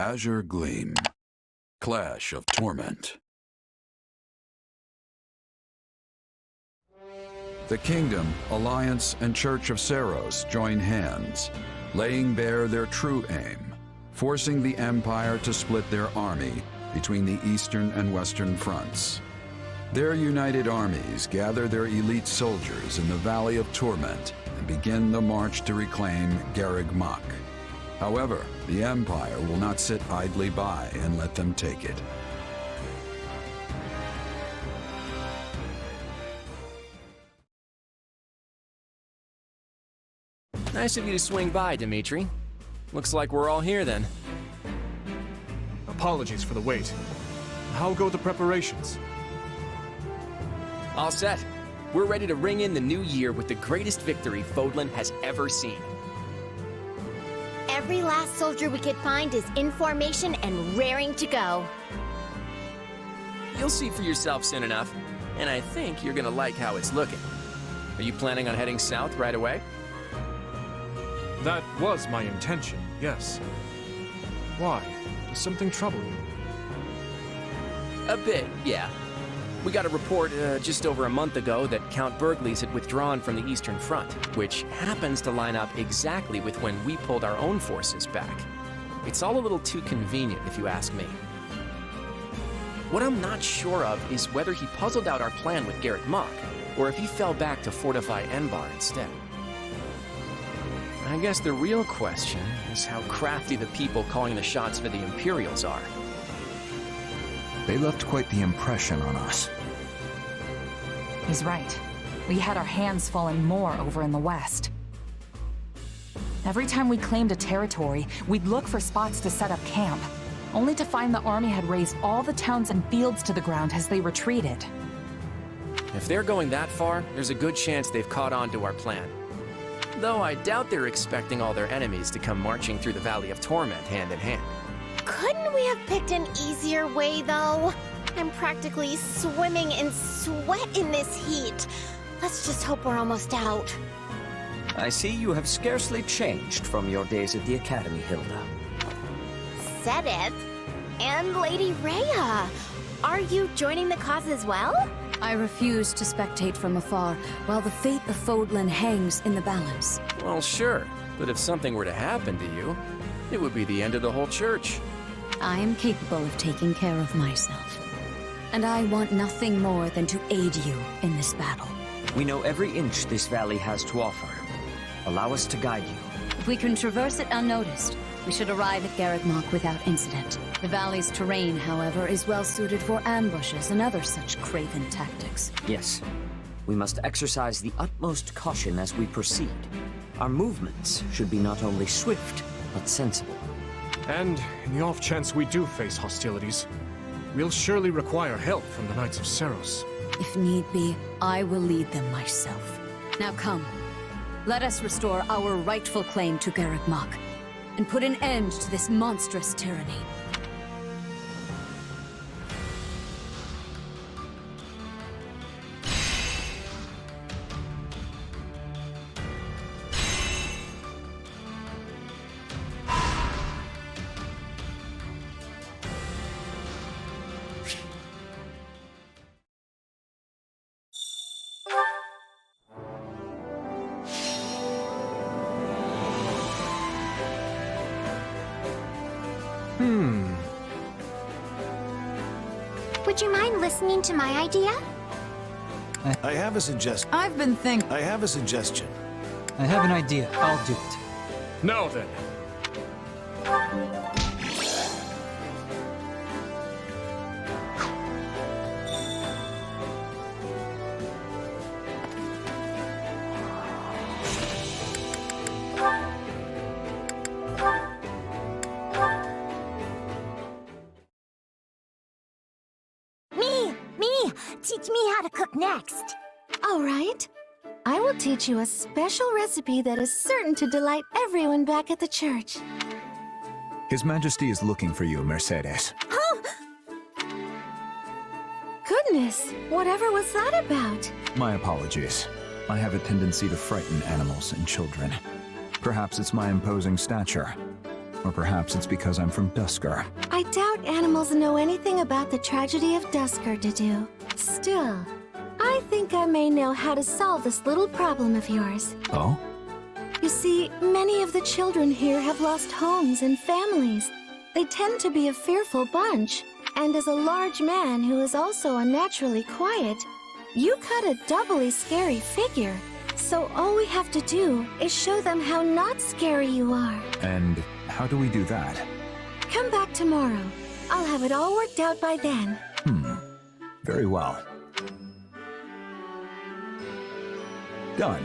Azure Gleam. Clash of Torment. The Kingdom, Alliance, and Church of Seiros join hands, laying bare their true aim, forcing the Empire to split their army between the Eastern and Western fronts. Their united armies gather their elite soldiers in the Valley of Torment and begin the march to reclaim Garreg Mach. However, the Empire will not sit idly by and let them take it. Nice of you to swing by, Dimitri. Looks like we're all here then. Apologies for the wait. How go the preparations? All set. We're ready to ring in the new year with the greatest victory Fodlan has ever seen. Every last soldier we could find is in formation and raring to go. You'll see for yourself soon enough, and I think you're gonna like how it's looking. Are you planning on heading south right away? That was my intention, yes. Why? Does something trouble you? A bit, yeah. We got a report just over a month ago that Count Bergley's had withdrawn from the Eastern Front, which happens to line up exactly with when we pulled our own forces back. It's all a little too convenient, if you ask me. What I'm not sure of is whether he puzzled out our plan with Garreg Mach, or if he fell back to fortify Enbar instead. I guess the real question is how crafty the people calling the shots for the Imperials are. They left quite the impression on us. He's right. We had our hands full and more over in the west. Every time we claimed a territory, we'd look for spots to set up camp, only to find the army had razed all the towns and fields to the ground as they retreated. If they're going that far, there's a good chance they've caught on to our plan. Though I doubt they're expecting all their enemies to come marching through the Valley of Torment hand in hand. Couldn't we have picked an easier way, though? I'm practically swimming in sweat in this heat. Let's just hope we're almost out. I see you have scarcely changed from your days at the Academy, Hilda. Sedith and Lady Rhea, are you joining the cause as well? I refuse to spectate from afar while the fate of Fodlan hangs in the balance. Well, sure, but if something were to happen to you, it would be the end of the whole church. I am capable of taking care of myself. And I want nothing more than to aid you in this battle. We know every inch this valley has to offer. Allow us to guide you. If we can traverse it unnoticed, we should arrive at Garreg Mach without incident. The valley's terrain, however, is well suited for ambushes and other such craven tactics. Yes. We must exercise the utmost caution as we proceed. Our movements should be not only swift, but sensible. And in the off chance we do face hostilities, we'll surely require help from the Knights of Seiros. If need be, I will lead them myself. Now come, let us restore our rightful claim to Garreg Mach, and put an end to this monstrous tyranny. Would you mind listening to my idea? I have a suggestion. I've been thinking. I have a suggestion. I have an idea. I'll do it. Now then. Teach me how to cook next. All right. I will teach you a special recipe that is certain to delight everyone back at the church. His Majesty is looking for you, Mercedez. Oh! Goodness, whatever was that about? My apologies. I have a tendency to frighten animals and children. Perhaps it's my imposing stature. Or perhaps it's because I'm from Duscur. I doubt animals know anything about the tragedy of Duscur, Dedue. Still, I think I may know how to solve this little problem of yours. Oh? You see, many of the children here have lost homes and families. They tend to be a fearful bunch. And as a large man who is also unnaturally quiet, you cut a doubly scary figure. So all we have to do is show them how not scary you are. And how do we do that? Come back tomorrow. I'll have it all worked out by then. Very well. Done.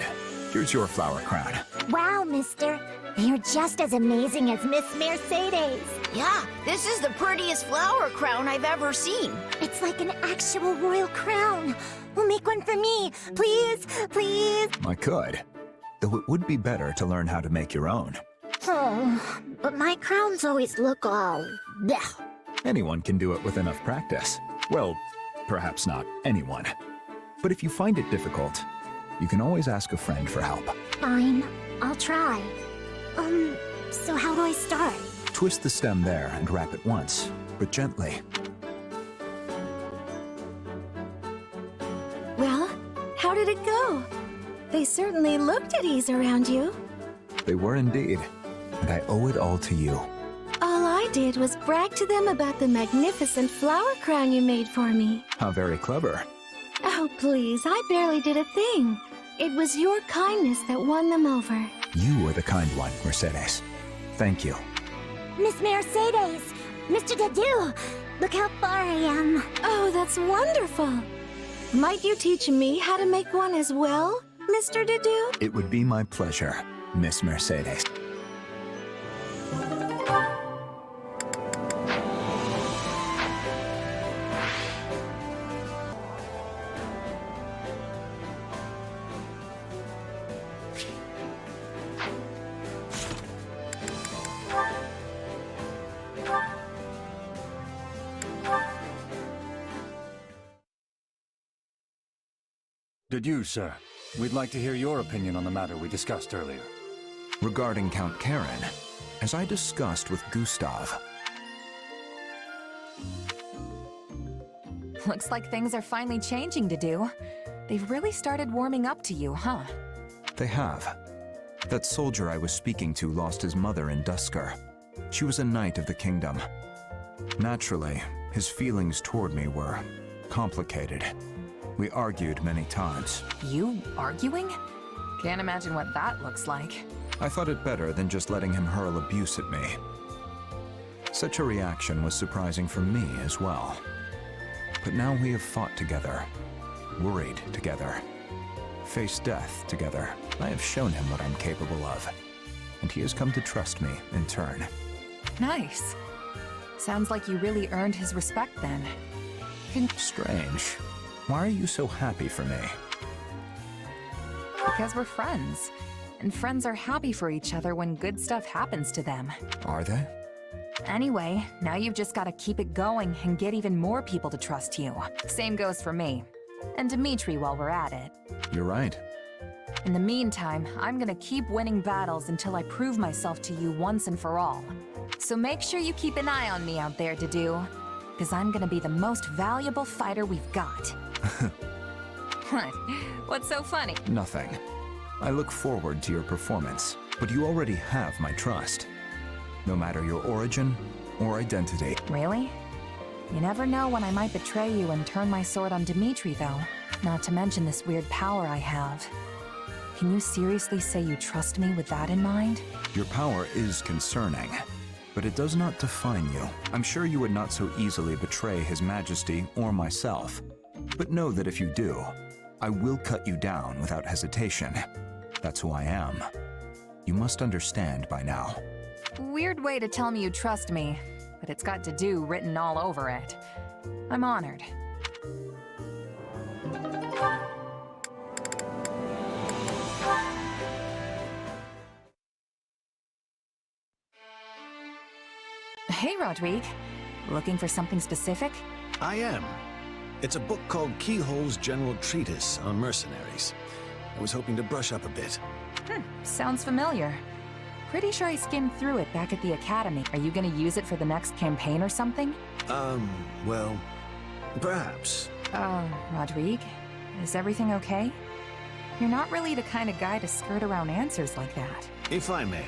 Here's your flower crown. Wow, mister. You're just as amazing as Miss Mercedes. Yeah, this is the prettiest flower crown I've ever seen. It's like an actual royal crown. Well, make one for me, please, please. I could. Though it would be better to learn how to make your own. Oh, but my crowns always look all... bleh. Anyone can do it with enough practice. Well, perhaps not anyone. But if you find it difficult, you can always ask a friend for help. Fine, I'll try. So how do I start? Twist the stem there and wrap it once, but gently. Well, how did it go? They certainly looked at ease around you. They were indeed, and I owe it all to you. All I did was brag to them about the magnificent flower crown you made for me. How very clever. Oh, please, I barely did a thing. It was your kindness that won them over. You were the kind one, Mercedes. Thank you. Miss Mercedes! Mr. Dedue! Look how far I am. Oh, that's wonderful. Might you teach me how to make one as well, Mr. Dedue? It would be my pleasure, Miss Mercedes. Dedue, sir. We'd like to hear your opinion on the matter we discussed earlier. Regarding Count Karen, as I discussed with Gustav... Looks like things are finally changing, Dedue. They've really started warming up to you, huh? They have. That soldier I was speaking to lost his mother in Duscur. She was a knight of the kingdom. Naturally, his feelings toward me were complicated. We argued many times. You arguing? Can't imagine what that looks like. I thought it better than just letting him hurl abuse at me. Such a reaction was surprising for me as well. But now we have fought together, worried together, faced death together. I have shown him what I'm capable of, and he has come to trust me in turn. Nice. Sounds like you really earned his respect then. Strange. Why are you so happy for me? Because we're friends. And friends are happy for each other when good stuff happens to them. Are they? Anyway, now you've just got to keep it going and get even more people to trust you. Same goes for me. And Dimitri while we're at it. You're right. In the meantime, I'm gonna keep winning battles until I prove myself to you once and for all. So make sure you keep an eye on me out there, Dedue. Because I'm gonna be the most valuable fighter we've got. What? What's so funny? Nothing. I look forward to your performance, but you already have my trust. No matter your origin or identity. Really? You never know when I might betray you and turn my sword on Dimitri, though. Not to mention this weird power I have. Can you seriously say you trust me with that in mind? Your power is concerning, but it does not define you. I'm sure you would not so easily betray His Majesty or myself. But know that if you do, I will cut you down without hesitation. That's who I am. You must understand by now. Weird way to tell me you trust me, but it's got Dedue written all over it. I'm honored. Hey, Rodrigue. Looking for something specific? I am. It's a book called Keyhole's General Treatise on Mercenaries. I was hoping to brush up a bit. Sounds familiar. pretty sure I skimmed through it back at the academy. Are you gonna use it for the next campaign or something? Well, perhaps. Rodrigue? Is everything okay? You're not really the kind of guy to skirt around answers like that. If I may,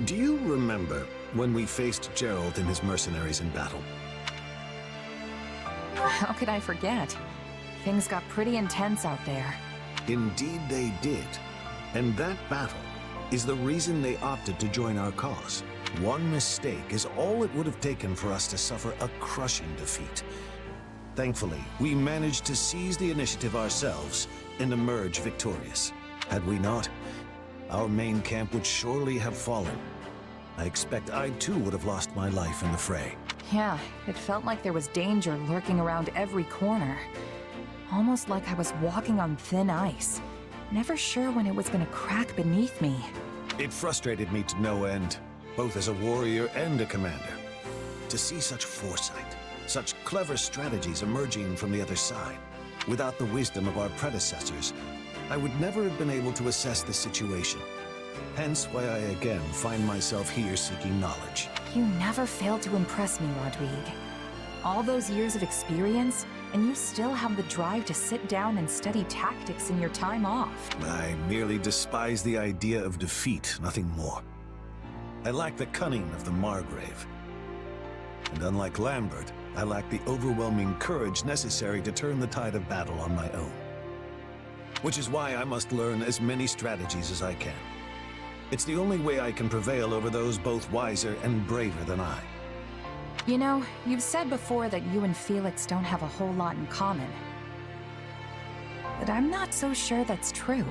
do you remember when we faced Gerald and his mercenaries in battle? How could I forget? Things got pretty intense out there. Indeed they did. And that battle is the reason they opted to join our cause. One mistake is all it would have taken for us to suffer a crushing defeat. Thankfully, we managed to seize the initiative ourselves and emerge victorious. Had we not, our main camp would surely have fallen. I expect I too would have lost my life in the fray. Yeah, it felt like there was danger lurking around every corner. Almost like I was walking on thin ice. Never sure when it was gonna crack beneath me. It frustrated me to no end, both as a warrior and a commander. To see such foresight, such clever strategies emerging from the other side. Without the wisdom of our predecessors, I would never have been able to assess the situation. Hence why I again find myself here seeking knowledge. You never failed to impress me, Rodrigue. All those years of experience, and you still have the drive to sit down and study tactics in your time off. I merely despise the idea of defeat, nothing more. I lack the cunning of the Margrave. And unlike Lambert, I lack the overwhelming courage necessary to turn the tide of battle on my own. Which is why I must learn as many strategies as I can. It's the only way I can prevail over those both wiser and braver than I. You know, you've said before that you and Felix don't have a whole lot in common. But I'm not so sure that's true.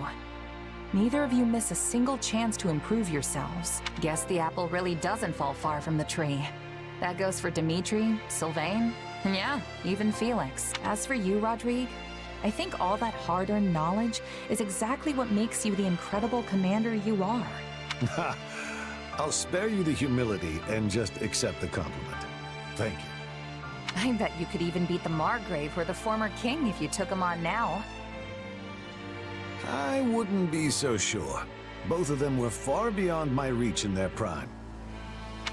Neither of you miss a single chance to improve yourselves. Guess the apple really doesn't fall far from the tree. That goes for Dimitri, Sylvain, and yeah, even Felix. As for you, Rodrigue, I think all that hard-earned knowledge is exactly what makes you the incredible commander you are. I'll spare you the humility and just accept the compliment. Thank you. I bet you could even beat the Margrave or the former king if you took him on now. I wouldn't be so sure. Both of them were far beyond my reach in their prime.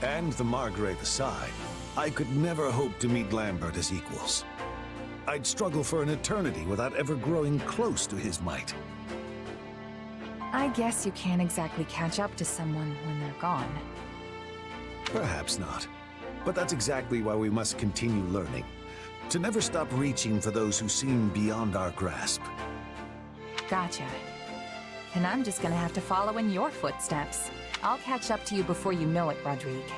And the Margrave aside, I could never hope to meet Lambert as equals. I'd struggle for an eternity without ever growing close to his might. I guess you can't exactly catch up to someone when they're gone. Perhaps not. But that's exactly why we must continue learning. To never stop reaching for those who seem beyond our grasp. Gotcha. And I'm just gonna have to follow in your footsteps. I'll catch up to you before you know it, Rodrigue.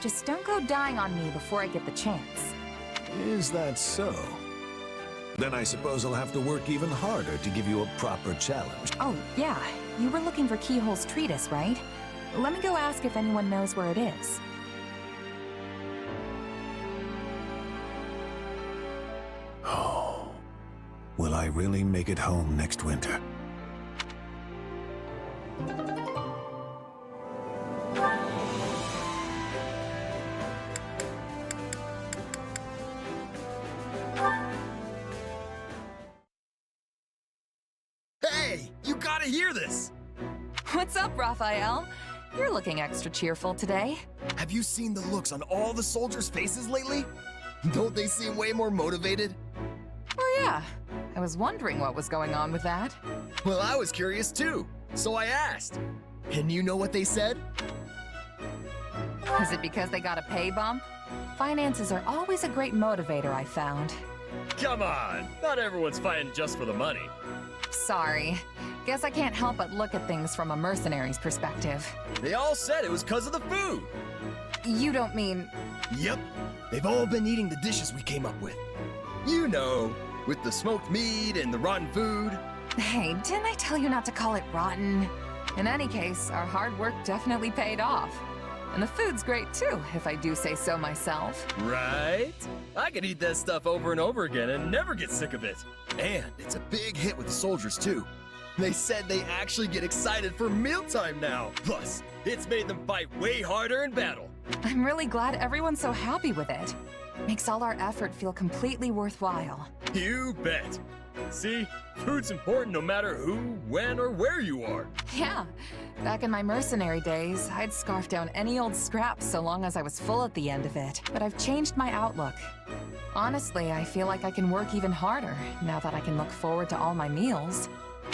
Just don't go dying on me before I get the chance. Is that so? Then I suppose I'll have to work even harder to give you a proper challenge. Oh, yeah. You were looking for Keyhole's treatise, right? Let me go ask if anyone knows where it is. Oh. Will I really make it home next winter? Hey, you gotta hear this! What's up, Raphael? You're looking extra cheerful today. Have you seen the looks on all the soldiers' faces lately? Don't they seem way more motivated? Oh yeah, I was wondering what was going on with that. Well, I was curious too, so I asked. And you know what they said? Is it because they got a pay bump? Finances are always a great motivator, I found. Come on, not everyone's fighting just for the money. Sorry. Guess I can't help but look at things from a mercenary's perspective. They all said it was because of the food. You don't mean... Yep. They've all been eating the dishes we came up with. You know, with the smoked meat and the rotten food. Hey, didn't I tell you not to call it rotten? In any case, our hard work definitely paid off. And the food's great too, if I do say so myself. Right? I could eat that stuff over and over again and never get sick of it. And it's a big hit with the soldiers too. They said they actually get excited for mealtime now. Plus, it's made them fight way harder in battle. I'm really glad everyone's so happy with it. Makes all our effort feel completely worthwhile. You bet. See, food's important no matter who, when, or where you are. Yeah, back in my mercenary days, I'd scarf down any old scraps so long as I was full at the end of it. But I've changed my outlook. Honestly, I feel like I can work even harder now that I can look forward to all my meals.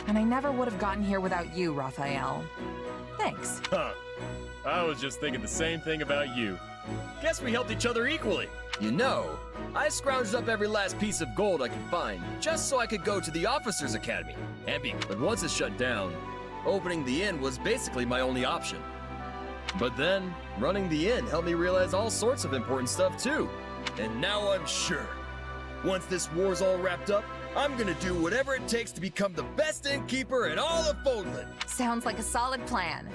And I never would have gotten here without you, Raphael. Thanks. Huh. I was just thinking the same thing about you. Guess we helped each other equally. You know, I scrounged up every last piece of gold I could find, just so I could go to the Officers' Academy. But once it shut down, opening the inn was basically my only option. But then, running the inn helped me realize all sorts of important stuff too. And now I'm sure, once this war's all wrapped up, I'm gonna do whatever it takes to become the best innkeeper in all of Fodlan. Sounds like a solid plan.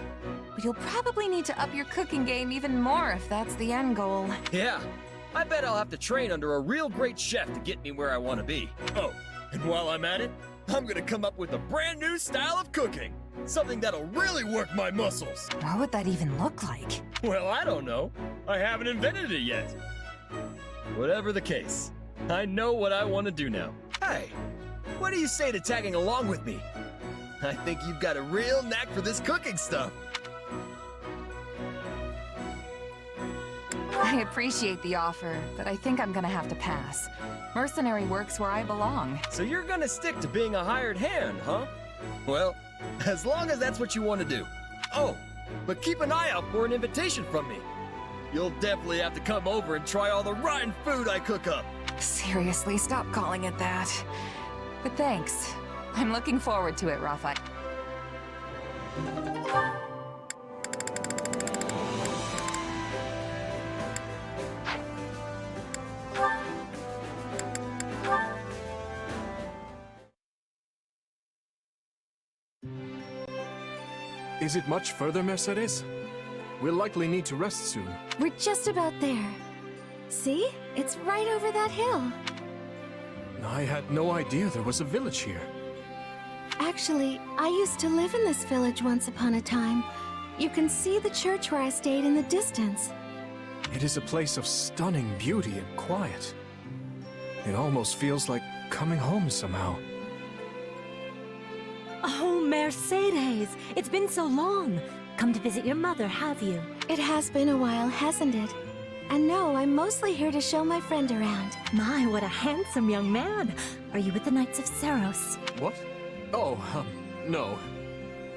But you'll probably need to up your cooking game even more if that's the end goal. Yeah, I bet I'll have to train under a real great chef to get me where I want to be. Oh, and while I'm at it, I'm gonna come up with a brand new style of cooking. Something that'll really work my muscles. What would that even look like? Well, I don't know. I haven't invented it yet. Whatever the case, I know what I want to do now. Hey, what do you say to tagging along with me? I think you've got a real knack for this cooking stuff. I appreciate the offer, but I think I'm gonna have to pass. Mercenary work's where I belong. So you're gonna stick to being a hired hand, huh? Well, as long as that's what you want to do. Oh, but keep an eye out for an invitation from me. You'll definitely have to come over and try all the rotten food I cook up. Seriously, stop calling it that. But thanks. I'm looking forward to it, Raphael. Is it much further, Mercedez? We'll likely need to rest soon. We're just about there. See? It's right over that hill. I had no idea there was a village here. Actually, I used to live in this village once upon a time. You can see the church where I stayed in the distance. It is a place of stunning beauty and quiet. It almost feels like coming home somehow. Oh, Mercedes! It's been so long! Come to visit your mother, have you? It has been a while, hasn't it? And no, I'm mostly here to show my friend around. My, what a handsome young man! Are you with the Knights of Seiros? What? Oh, no.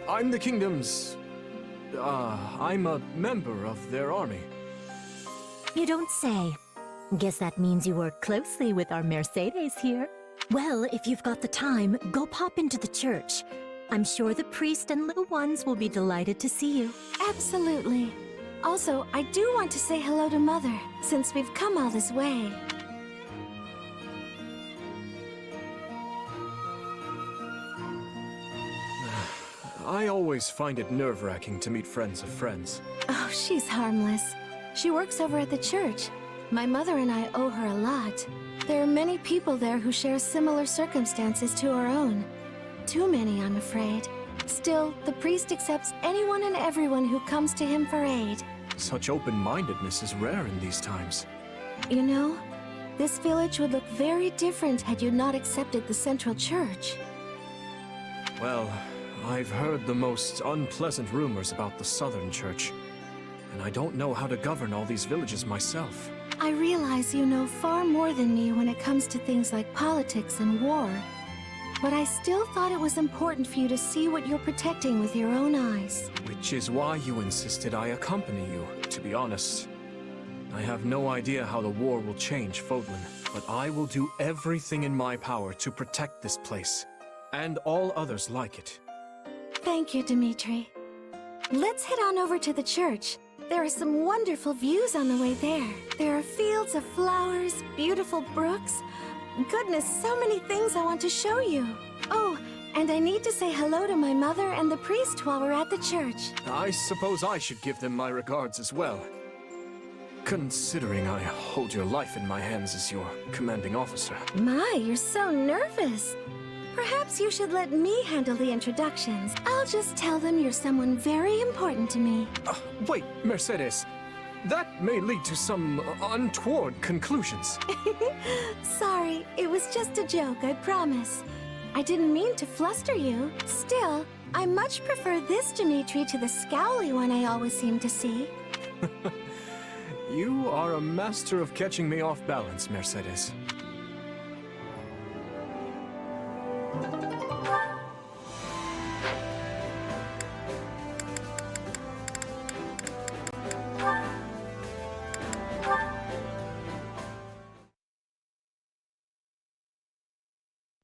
I'm the kingdom's... I'm a member of their army. You don't say. Guess that means you work closely with our Mercedes here. Well, if you've got the time, go pop into the church. I'm sure the priest and little ones will be delighted to see you. Absolutely. Also, I do want to say hello to Mother, since we've come all this way. I always find it nerve-wracking to meet friends of friends. Oh, she's harmless. She works over at the church. My mother and I owe her a lot. There are many people there who share similar circumstances to our own. Too many, I'm afraid. Still, the priest accepts anyone and everyone who comes to him for aid. Such open-mindedness is rare in these times. You know, this village would look very different had you not accepted the central church. Well, I've heard the most unpleasant rumors about the southern church, and I don't know how to govern all these villages myself. I realize you know far more than me when it comes to things like politics and war. But I still thought it was important for you to see what you're protecting with your own eyes. Which is why you insisted I accompany you, to be honest. I have no idea how the war will change Fodlan, but I will do everything in my power to protect this place, and all others like it. Thank you, Dimitri. Let's head on over to the church. There are some wonderful views on the way there. There are fields of flowers, beautiful brooks. Goodness, so many things I want to show you. Oh, and I need to say hello to my mother and the priest while we're at the church. I suppose I should give them my regards as well. Considering I hold your life in my hands as your commanding officer. My, you're so nervous. Perhaps you should let me handle the introductions. I'll just tell them you're someone very important to me. Wait, Mercedes. That may lead to some untoward conclusions. Sorry, it was just a joke, I promise. I didn't mean to fluster you. Still, I much prefer this Dimitri to the scowly one I always seem to see. You are a master of catching me off balance, Mercedes.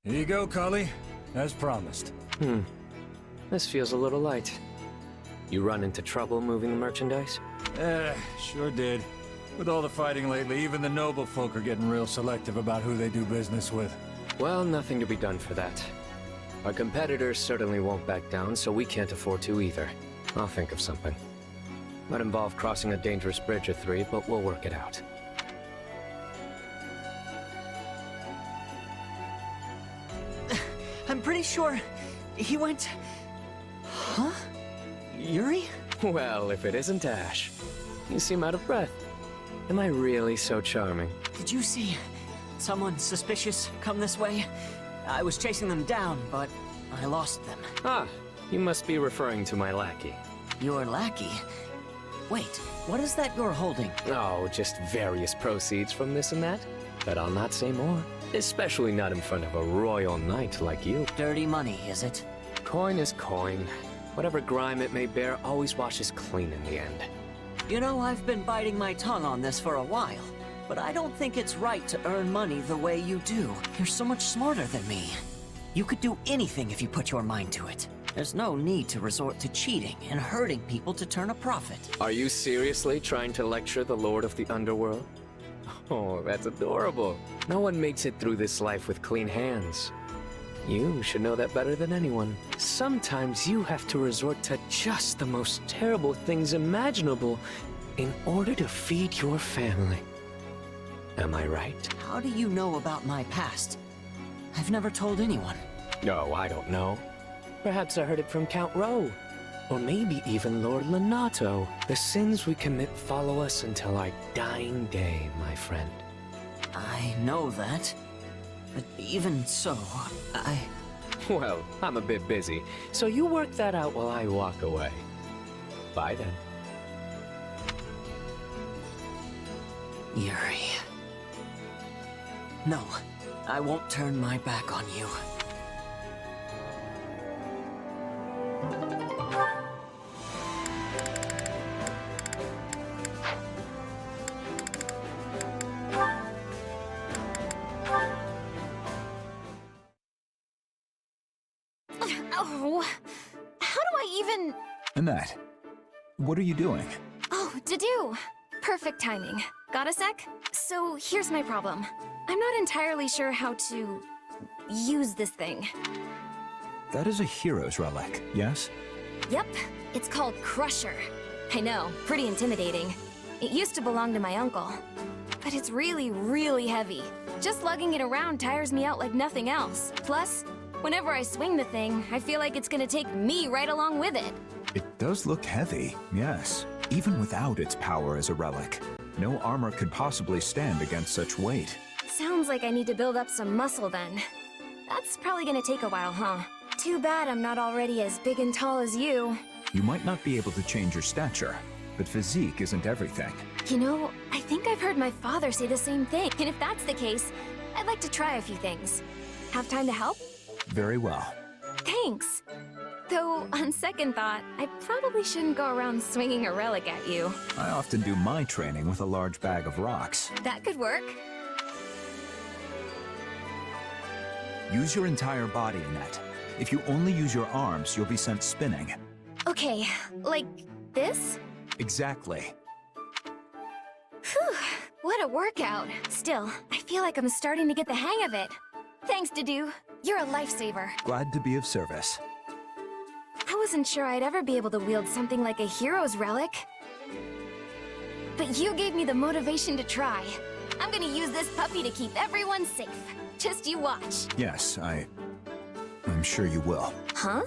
Here you go, Cully. As promised. This feels a little light. You run into trouble moving the merchandise? Sure did. With all the fighting lately, even the noble folk are getting real selective about who they do business with. Well, nothing to be done for that. Our competitors certainly won't back down, so we can't afford to either. I'll think of something. Might involve crossing a dangerous bridge or three, but we'll work it out. I'm pretty sure he went... Huh? Yuri? Well, if it isn't Ashe. You seem out of breath. Am I really so charming? Did you see someone suspicious come this way? I was chasing them down, but I lost them. Ah, you must be referring to my lackey. Your lackey? Wait, what is that you're holding? Oh, just various proceeds from this and that. But I'll not say more. Especially not in front of a royal knight like you. Dirty money, is it? Coin is coin. Whatever grime it may bear always washes clean in the end. You know, I've been biting my tongue on this for a while, but I don't think it's right to earn money the way you do. You're so much smarter than me. You could do anything if you put your mind to it. There's no need to resort to cheating and hurting people to turn a profit. Are you seriously trying to lecture the Lord of the Underworld? Oh, that's adorable. No one makes it through this life with clean hands. You should know that better than anyone. Sometimes you have to resort to just the most terrible things imaginable in order to feed your family. Am I right? How do you know about my past? I've never told anyone. Oh, I don't know. Perhaps I heard it from Count Rowe. Or maybe even Lord Lenato. The sins we commit follow us until our dying day, my friend. I know that. But even so, Well, I'm a bit busy, so you work that out while I walk away. Bye then. Yuri. No, I won't turn my back on you. Oh, how do I even... Annette, what are you doing? Oh, Dedue. Perfect timing. Got a sec? So here's my problem. I'm not entirely sure how to use this thing. That is a hero's relic, yes? Yep, it's called Crusher. I know, pretty intimidating. It used to belong to my uncle. But it's really, really heavy. Just lugging it around tires me out like nothing else. Plus, whenever I swing the thing, I feel like it's gonna take me right along with it. It does look heavy, yes. Even without its power as a relic, no armor could possibly stand against such weight. Sounds like I need to build up some muscle then. That's probably gonna take a while, huh? Too bad I'm not already as big and tall as you. You might not be able to change your stature, but physique isn't everything. You know, I think I've heard my father say the same thing. And if that's the case, I'd like to try a few things. Have time to help? Very well. Thanks. Though, on second thought, I probably shouldn't go around swinging a relic at you. I often do my training with a large bag of rocks. That could work. Use your entire body, Annette. If you only use your arms, you'll be sent spinning. Okay, like this? Exactly. Whew, what a workout. Still, I feel like I'm starting to get the hang of it. Thanks, Dedue. You're a lifesaver. Glad to be of service. I wasn't sure I'd ever be able to wield something like a hero's relic. But you gave me the motivation to try. I'm gonna use this puppy to keep everyone safe. Just you watch. Yes, I'm sure you will. Huh?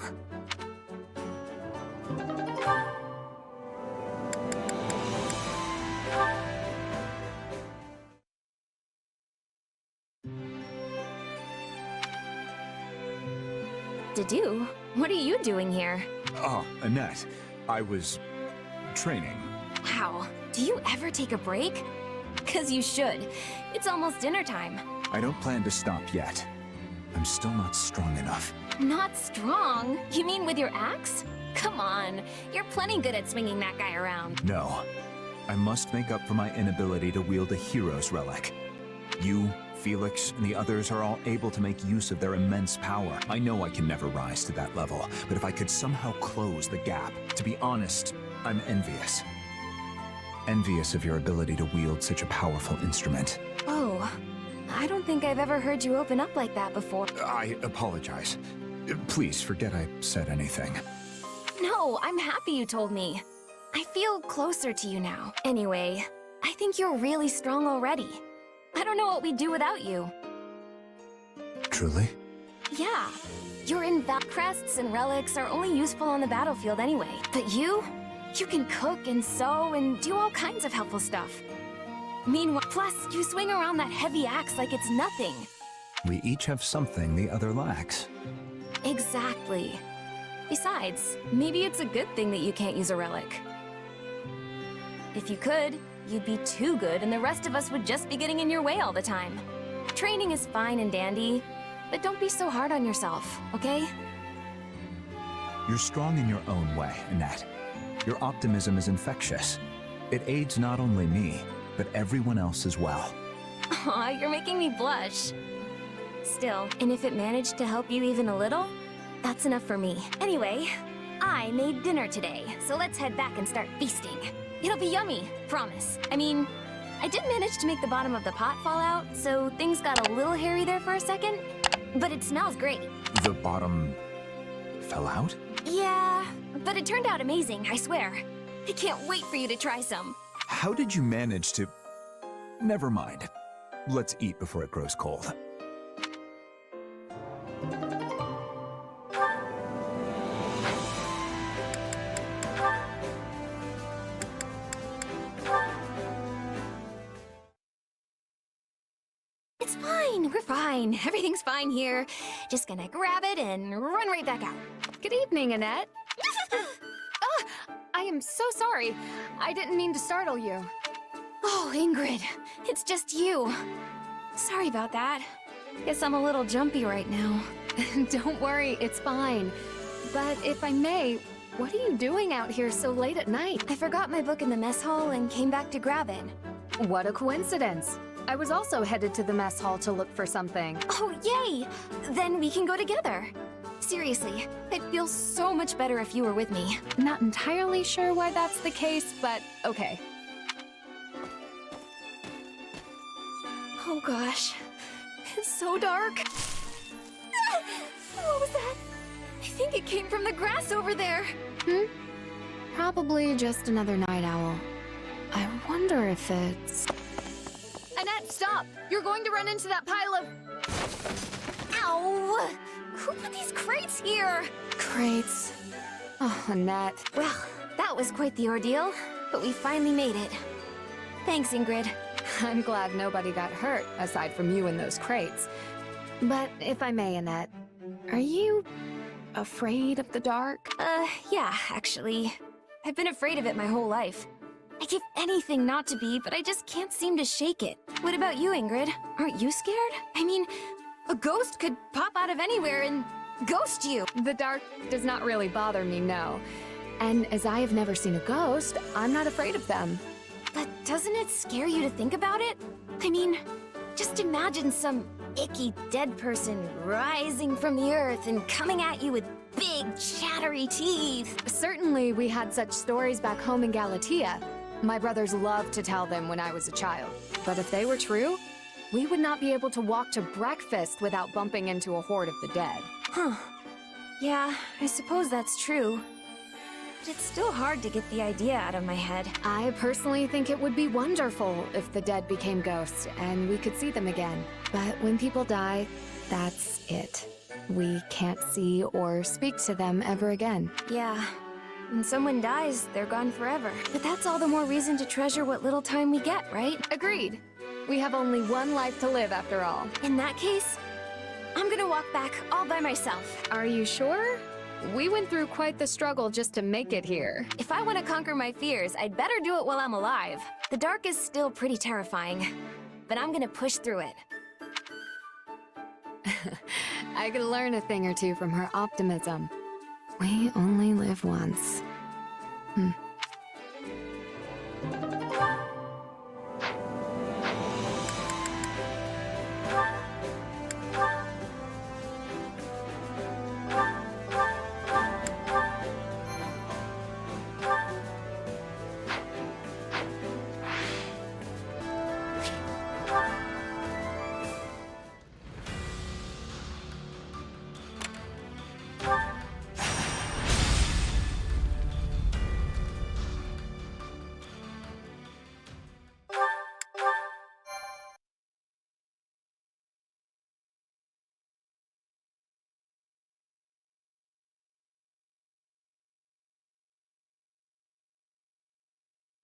Dedue, what are you doing here? Oh, Annette. I was... training. Wow, do you ever take a break? 'Cause you should. It's almost dinner time. I don't plan to stop yet. I'm still not strong enough. Not strong? You mean with your axe? Come on, you're plenty good at swinging that guy around. No. I must make up for my inability to wield a hero's relic. You, Felix, and the others are all able to make use of their immense power. I know I can never rise to that level, but if I could somehow close the gap, to be honest, I'm envious. Envious of your ability to wield such a powerful instrument. Oh, I don't think I've ever heard you open up like that before. I apologize. Please forget I said anything. No, I'm happy you told me. I feel closer to you now. Anyway, I think you're really strong already. I don't know what we'd do without you. Truly? Yeah. Your crests and relics are only useful on the battlefield anyway. But you can cook and sew and do all kinds of helpful stuff. Meanwhile, plus, you swing around that heavy axe like it's nothing. We each have something the other lacks. Exactly. Besides, maybe it's a good thing that you can't use a relic. If you could, you'd be too good and the rest of us would just be getting in your way all the time. Training is fine and dandy, but don't be so hard on yourself, okay? You're strong in your own way, Annette. Your optimism is infectious. It aids not only me, but everyone else as well. Aw, you're making me blush. Still, and if it managed to help you even a little, that's enough for me. Anyway, I made dinner today, so let's head back and start feasting. It'll be yummy, promise. I mean, I did manage to make the bottom of the pot fall out, so things got a little hairy there for a second, but it smells great. The bottom... fell out? Yeah, but it turned out amazing, I swear. I can't wait for you to try some. How did you manage to... Never mind. Let's eat before it grows cold. It's fine, we're fine. Everything's fine here. Just gonna grab it and run right back out. Good evening, Annette. I am so sorry. I didn't mean to startle you. Oh, Ingrid, it's just you. Sorry about that. Guess I'm a little jumpy right now. Don't worry, it's fine. But if I may, what are you doing out here so late at night? I forgot my book in the mess hall and came back to grab it. What a coincidence. I was also headed to the mess hall to look for something. Oh, yay! Then we can go together. Seriously, I'd feel so much better if you were with me. Not entirely sure why that's the case, but okay. Oh gosh, it's so dark. What was that? I think it came from the grass over there. Probably just another night owl. I wonder if it's... Annette, stop! You're going to run into that pile of... Ow! Who put these crates here? Crates. Oh, Annette. Well, that was quite the ordeal, but we finally made it. Thanks, Ingrid. I'm glad nobody got hurt, aside from you and those crates. But if I may, Annette, are you afraid of the dark? Yeah, actually. I've been afraid of it my whole life. I give anything not to be, but I just can't seem to shake it. What about you, Ingrid? Aren't you scared? I mean, a ghost could pop out of anywhere and ghost you. The dark does not really bother me, no. And as I have never seen a ghost, I'm not afraid of them. But doesn't it scare you to think about it? I mean, just imagine some icky dead person rising from the earth and coming at you with big, chattery teeth. Certainly we had such stories back home in Galatea. My brothers loved to tell them when I was a child. But if they were true, we would not be able to walk to breakfast without bumping into a horde of the dead. Huh. Yeah, I suppose that's true. But it's still hard to get the idea out of my head. I personally think it would be wonderful if the dead became ghosts and we could see them again. But when people die, that's it. We can't see or speak to them ever again. Yeah. When someone dies, they're gone forever. But that's all the more reason to treasure what little time we get, right? Agreed. We have only one life to live after all. In that case, I'm gonna walk back all by myself. Are you sure? We went through quite the struggle just to make it here. If I want to conquer my fears, I'd better do it while I'm alive. The dark is still pretty terrifying, but I'm gonna push through it. I could learn a thing or two from her optimism. We only live once.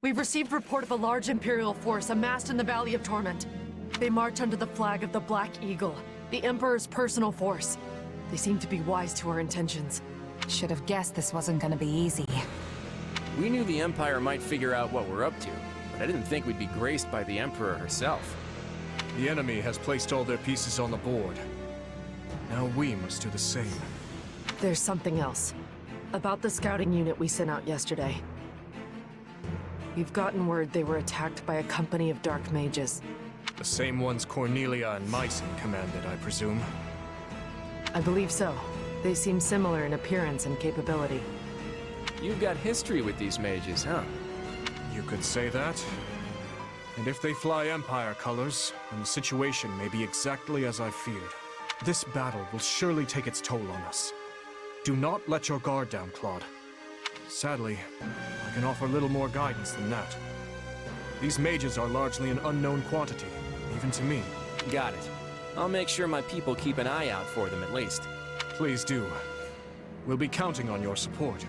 We've received report of a large Imperial force amassed in the Valley of Torment. They march under the flag of the Black Eagle, the Emperor's personal force. They seem to be wise to our intentions. Should have guessed this wasn't gonna be easy. We knew the Empire might figure out what we're up to, but I didn't think we'd be graced by the Emperor herself. The enemy has placed all their pieces on the board. Now we must do the same. There's something else. About the scouting unit we sent out yesterday. We've gotten word they were attacked by a company of dark mages. The same ones Cornelia and Mycen commanded, I presume. I believe so. They seem similar in appearance and capability. You've got history with these mages, huh? You could say that. And if they fly Empire colors, then the situation may be exactly as I feared. This battle will surely take its toll on us. Do not let your guard down, Claude. Sadly, I can offer little more guidance than that. These mages are largely an unknown quantity, even to me. Got it. I'll make sure my people keep an eye out for them at least. Please do. We'll be counting on your support.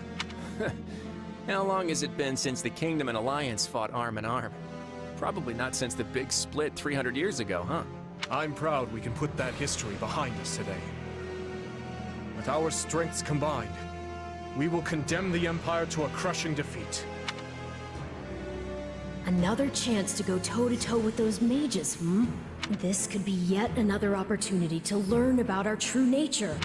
How long has it been since the Kingdom and Alliance fought arm in arm? Probably not since the big split 300 years ago, huh? I'm proud we can put that history behind us today. With our strengths combined, we will condemn the Empire to a crushing defeat. Another chance to go toe-to-toe with those mages, hmm? This could be yet another opportunity to learn about our true nature.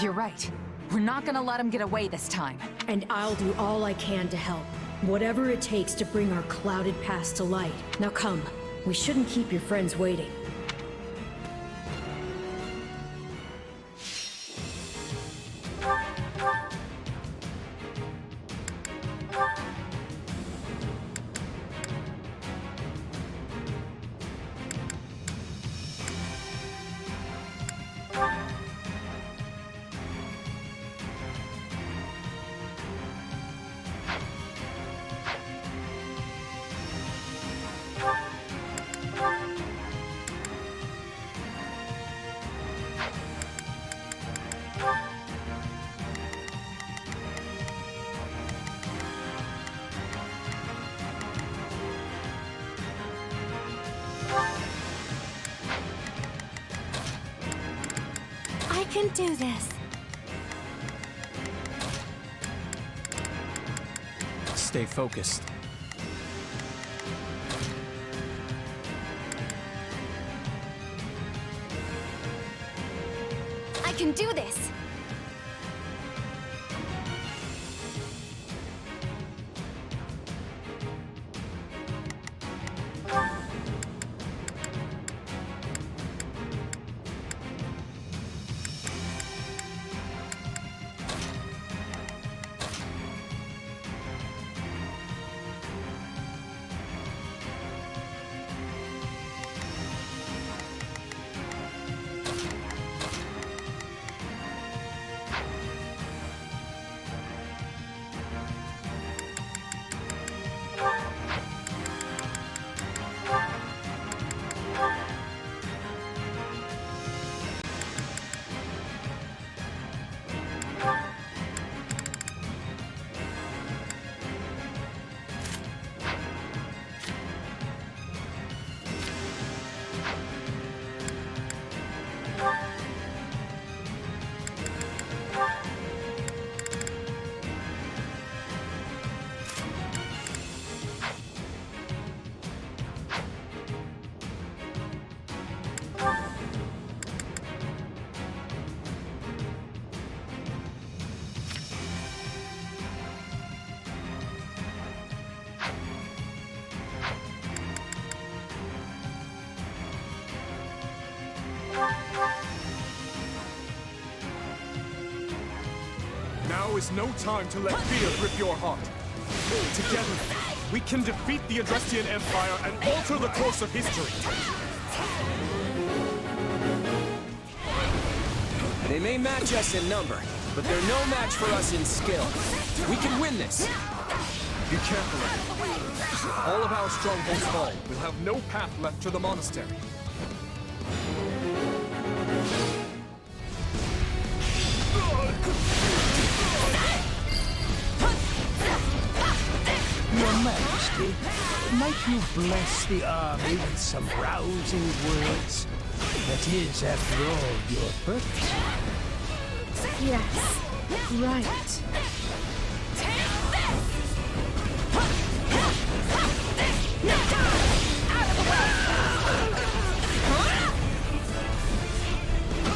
You're right. We're not gonna let him get away this time. And I'll do all I can to help. Whatever it takes to bring our clouded past to light. Now come, we shouldn't keep your friends waiting. I can do this. Stay focused. I can do this! is no time to let fear grip your heart. Together, we can defeat the Adrestian Empire and alter the course of history. They may match us in number, but they're no match for us in skill. We can win this. Be careful. If all of our strongholds fall, we'll have no path left to the monastery. Your Majesty, might you bless the army with some rousing words? That is, after all, your purpose. Yes, right.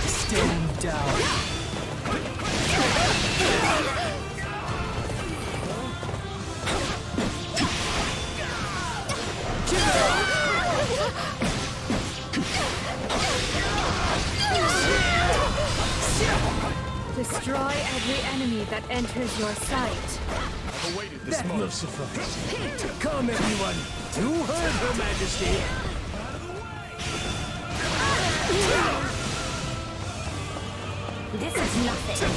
Stand down. Destroy every enemy that enters your sight. I've awaited this That will moment. suffice. Come, everyone. You heard Her Majesty. This is nothing.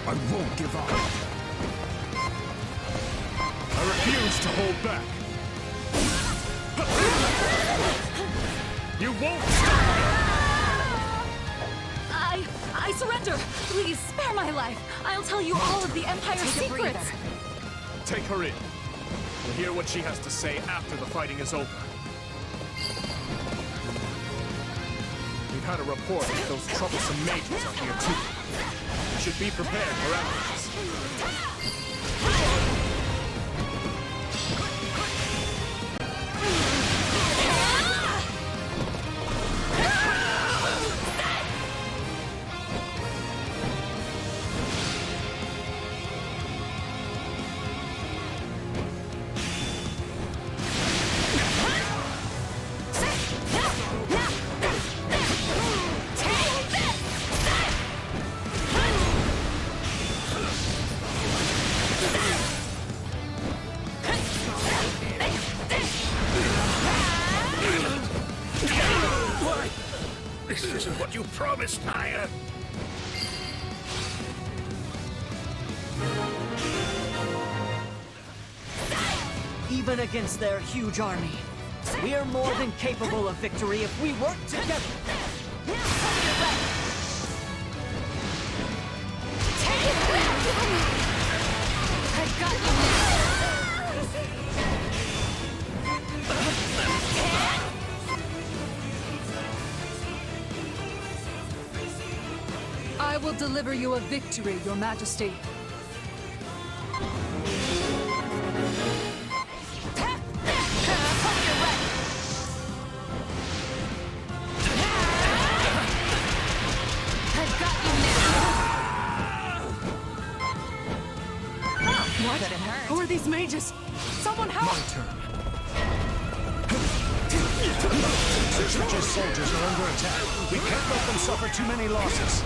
I won't give up. I refuse to hold back. You won't stop I surrender! Please, spare my life! I'll tell you all of the Empire's secrets! Take her in. We'll hear what she has to say after the fighting is over. We've had a report that those troublesome mages are here too. We should be prepared for ambushes. This isn't what you promised, Naya. Even against their huge army, we're more than capable of victory if we work together. I've got you I will deliver you a victory, Your Majesty. What? Who are these mages? Someone help! My turn. The church's soldiers are under attack. We can't let them suffer too many losses.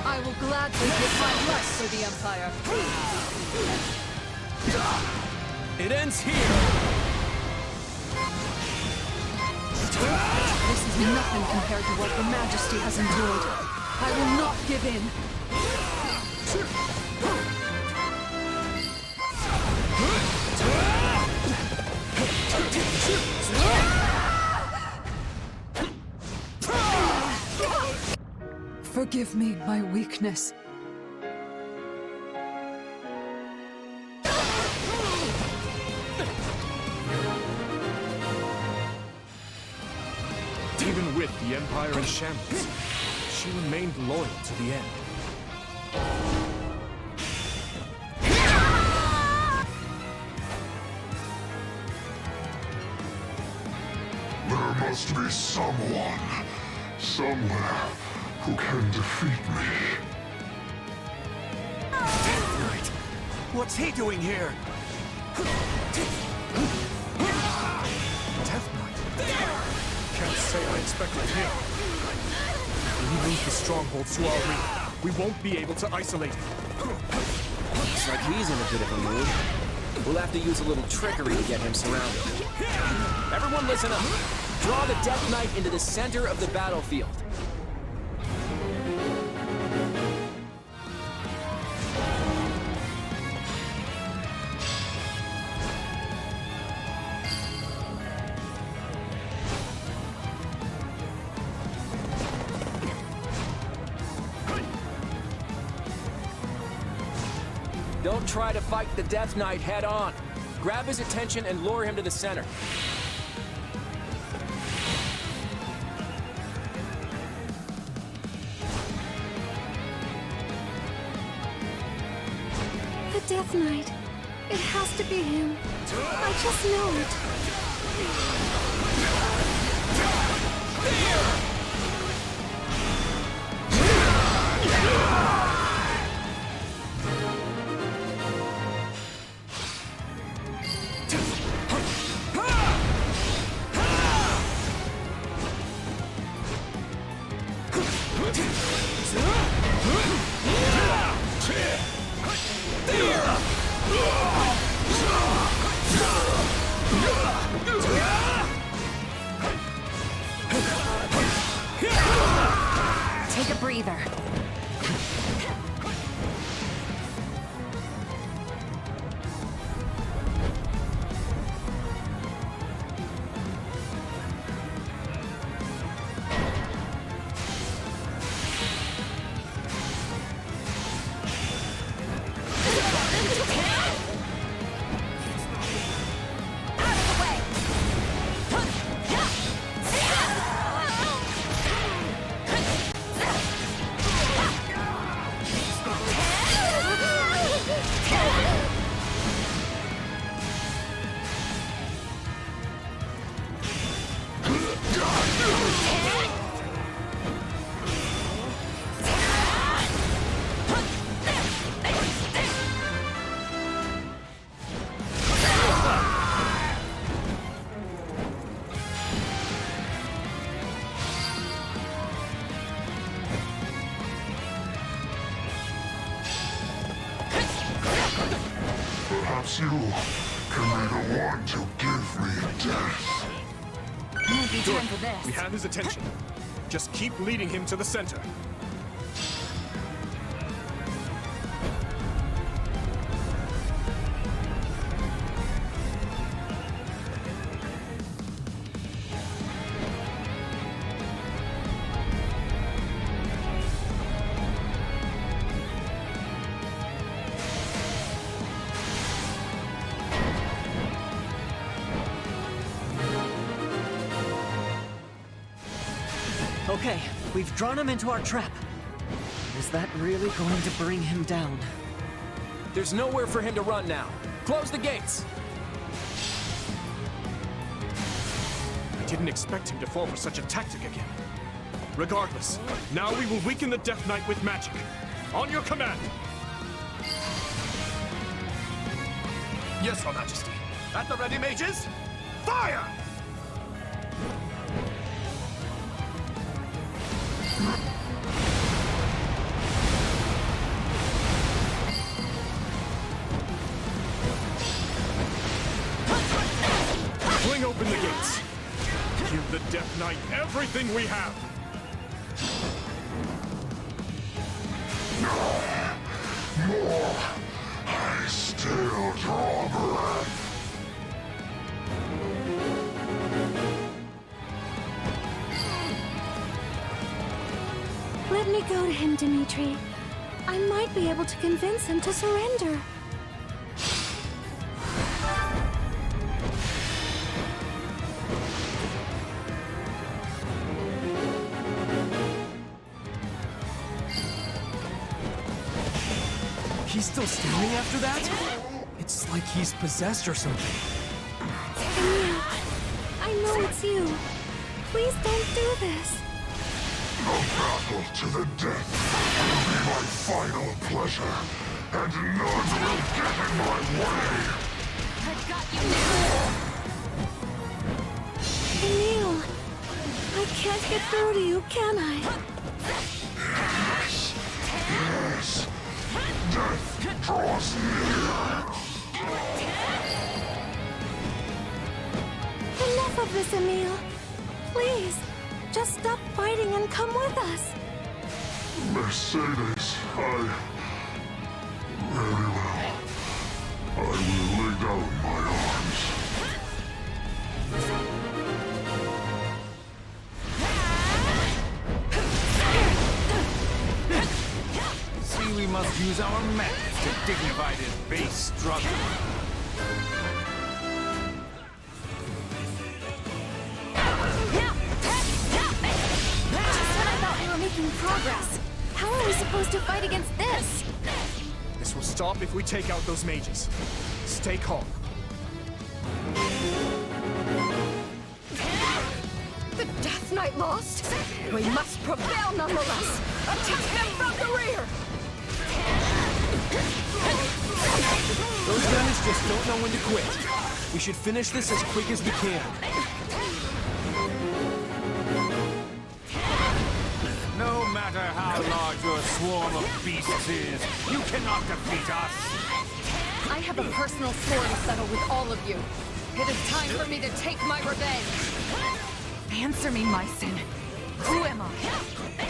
I will gladly give my life for the Empire. It ends here! This is nothing compared to what Her Majesty has endured. I will not give in. Forgive me my weakness. Even with the Empire in shambles, she remained loyal to the end. There must be someone, somewhere, who can defeat me. Death Knight! What's he doing here? Death Knight? Can't say I expected him. When he moves the strongholds to our rear, we won't be able to isolate him. Looks like he's in a bit of a mood. We'll have to use a little trickery to get him surrounded. Everyone listen up. Draw the Death Knight into the center of the battlefield. Don't try to fight the Death Knight head on. Grab his attention and lure him to the center. The Death Knight. It has to be him. I just know it. Take a breather. Perhaps you can be the one to give me death. Won't be time for this. We have his attention. Just keep leading him to the center. Okay, we've drawn him into our trap. Is that really going to bring him down? There's nowhere for him to run now. Close the gates. I didn't expect him to fall for such a tactic again. Regardless, now we will weaken the Death Knight with magic. On your command! Yes, Your Majesty. At the ready, mages? Fire! Fling open the gates. Give the Death Knight everything we have. More. I still draw breath. Let me go to him, Dimitri. I might be able to convince him to surrender. He's still standing after that? It's like he's possessed or something. Emil, I know it's you. Please don't do this. A battle to the death will be my final pleasure, and none will get in my way. I've got you now. Emil, I can't get through to you, can I? Yes, yes. Death draws near. Enough of this, Emil. Please, just stop fighting and come with us. Mercedes, very well. I will lay down my arms. See, we must use our methods to dignify this base struggle. Making progress. How are we supposed to fight against this? This will stop if we take out those mages. Stay calm. The Death Knight lost? We must prevail nonetheless. Attack them from the rear! Those guys just don't know when to quit. We should finish this as quick as we can. No matter how large your swarm of beasts is, you cannot defeat us! I have a personal score to settle with all of you. It is time for me to take my revenge. Answer me, my sin. Who am I?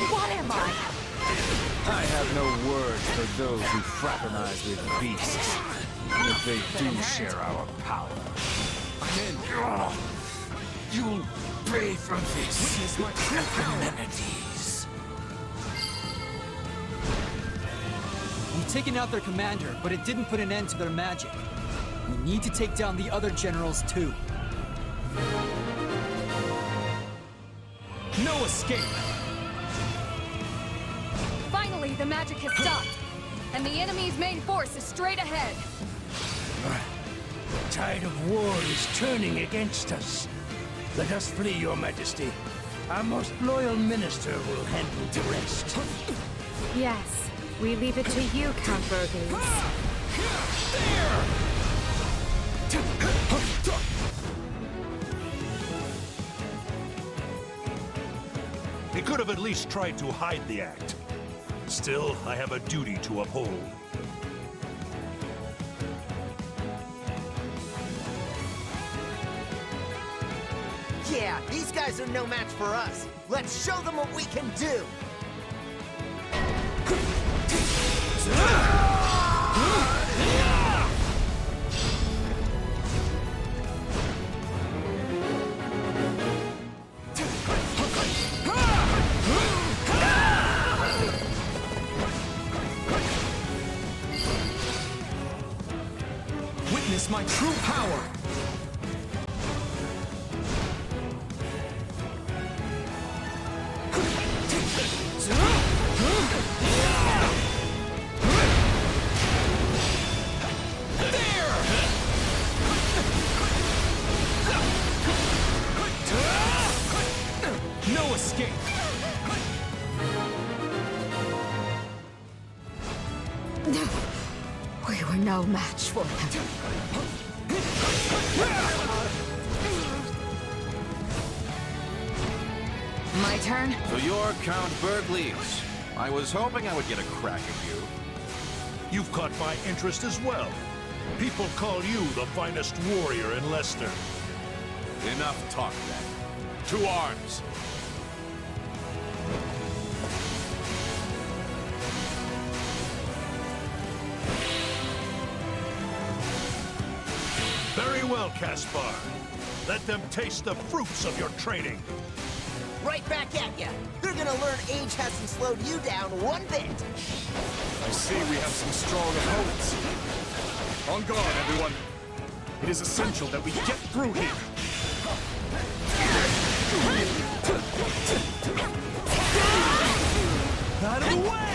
What am I? I have no words for those who fraternize with beasts, if they do share our power. I'm in. You'll pay for this. Witness my true amenities. We've taken out their commander, but it didn't put an end to their magic. We need to take down the other generals, too. No escape! Finally, the magic has stopped, and the enemy's main force is straight ahead. The tide of war is turning against us. Let us flee, Your Majesty. Our most loyal minister will handle the rest. Yes, we leave it to you, Count Burgundy. He could have at least tried to hide the act. Still, I have a duty to uphold. Yeah, these guys are no match for us. Let's show them what we can do. Witness my true power! No escape! We were no match for them. My turn? So you're Count Burgundy. I was hoping I would get a crack at you. You've caught my interest as well. People call you the finest warrior in Leicester. Enough talk then. To arms! Very well, Caspar. Let them taste the fruits of your training. right back at ya. They're gonna learn age hasn't slowed you down one bit. I see we have some strong opponents. On guard, everyone. It is essential that we get through here. Out of the way!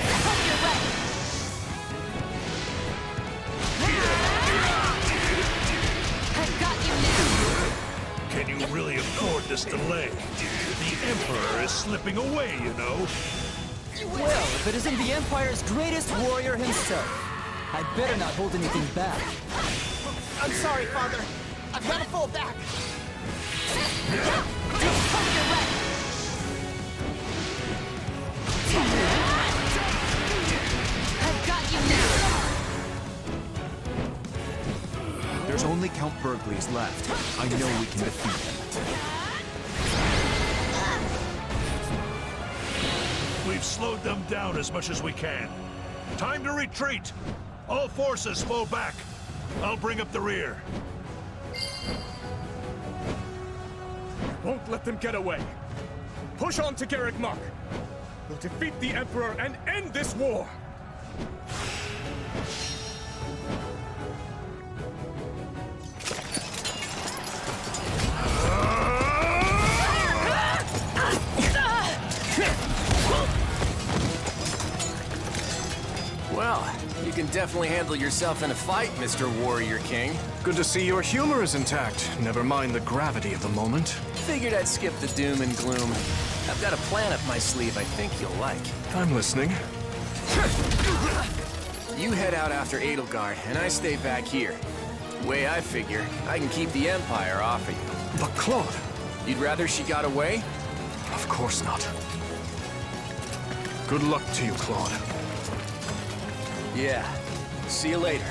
I've got you now. Can you really afford this delay? The Emperor is slipping away, you know. Well, if it isn't the Empire's greatest warrior himself, I'd better not hold anything back. I'm sorry, Father. I've got to fall back. I've got you now. There's only Count Bergley's left. I know we can defeat him. We've slowed them down as much as we can. Time to retreat! All forces fall back. I'll bring up the rear. Won't let them get away. Push on to Garrick Muck. We'll defeat the Emperor and end this war. Well, you can definitely handle yourself in a fight, Mr. Warrior King. Good to see your humor is intact. Never mind the gravity of the moment. Figured I'd skip the doom and gloom. I've got a plan up my sleeve I think you'll like. I'm listening. You head out after Edelgard, and I stay back here. Way I figure, I can keep the Empire off of you. But Claude... You'd rather she got away? Of course not. Good luck to you, Claude. Yeah. See you later.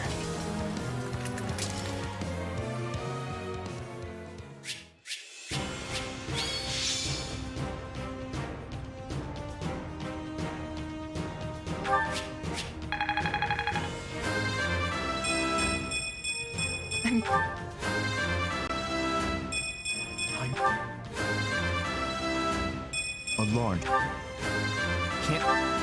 Lord. Can't...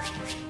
You